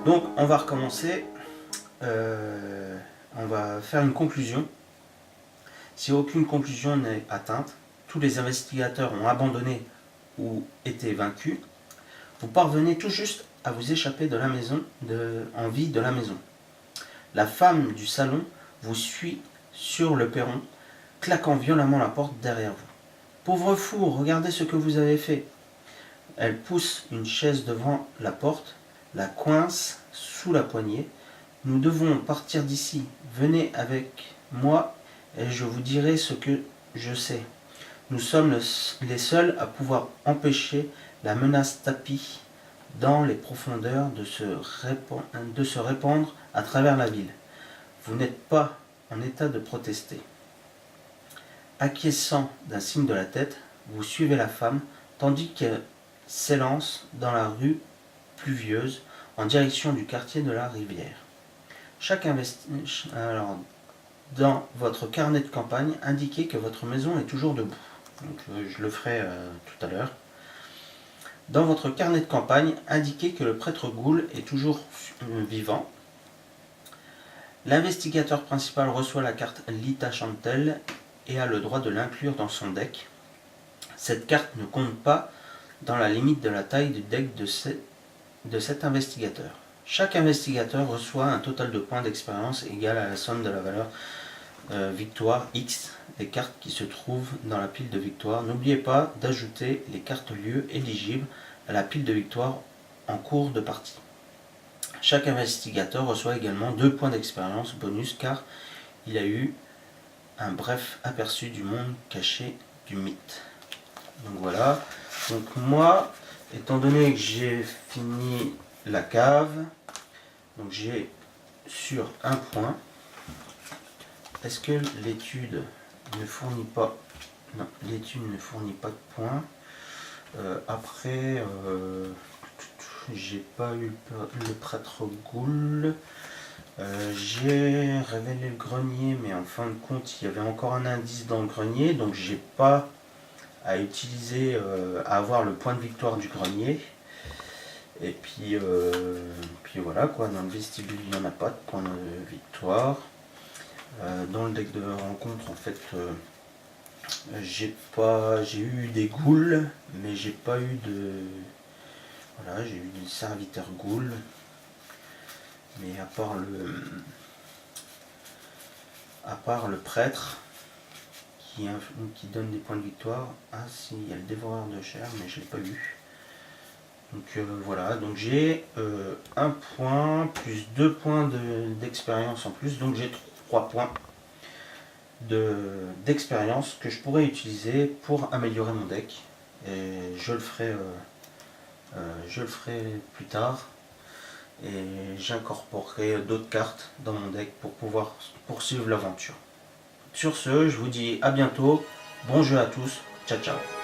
Donc on va recommencer, on va faire une conclusion. Si aucune conclusion n'est atteinte, tous les investigateurs ont abandonné ou été vaincus, vous parvenez tout juste à vous échapper de la maison, en vie de la maison. La femme du salon vous suit sur le perron, claquant violemment la porte derrière vous. Pauvre fou, regardez ce que vous avez fait. Elle pousse une chaise devant la porte, la coince sous la poignée. Nous devons partir d'ici. Venez avec moi et je vous dirai ce que je sais. Nous sommes les seuls à pouvoir empêcher la menace tapie dans les profondeurs de se répandre à travers la ville. Vous n'êtes pas en état de protester. Acquiesçant d'un signe de la tête, vous suivez la femme, tandis qu'elle s'élance dans la rue pluvieuse en direction du quartier de la Rivière. Dans votre carnet de campagne, indiquez que votre maison est toujours debout. Donc, je le ferai tout à l'heure. Dans votre carnet de campagne, indiquez que le prêtre Goul est toujours vivant. L'investigateur principal reçoit la carte Lita Chantel et a le droit de l'inclure dans son deck. Cette carte ne compte pas dans la limite de la taille du deck de cet investigateur. Chaque investigateur reçoit un total de points d'expérience égal à la somme de la valeur victoire X des cartes qui se trouvent dans la pile de victoire. N'oubliez pas d'ajouter les cartes lieux éligibles à la pile de victoire en cours de partie. Chaque investigateur reçoit également 2 points d'expérience bonus car il a eu un bref aperçu du monde caché du mythe. Donc voilà. Donc moi, étant donné que j'ai fini la cave, donc j'ai sur un point. Est-ce que l'étude ne fournit pas? Non, l'étude ne fournit pas de points. Après, j'ai pas eu le prêtre Goul. J'ai révélé le grenier, mais en fin de compte, il y avait encore un indice dans le grenier, donc j'ai pas à utiliser, à avoir le point de victoire du grenier. Et puis voilà quoi, dans le vestibule, il n'y en a pas de point de victoire. Dans le deck de rencontre, en fait, j'ai eu des ghouls, mais j'ai pas eu de... Voilà, j'ai eu des serviteurs ghouls. Mais à part le prêtre qui donne des points de victoire. Ah si, il y a le dévoreur de chair, mais je l'ai pas eu. Donc voilà, donc j'ai 1 point plus 2 points d'expérience en plus, donc j'ai 3 points d'expérience que je pourrais utiliser pour améliorer mon deck. Et je le ferai plus tard. Et j'incorporerai d'autres cartes dans mon deck pour pouvoir poursuivre l'aventure. Sur ce, je vous dis à bientôt, bon jeu à tous, ciao ciao.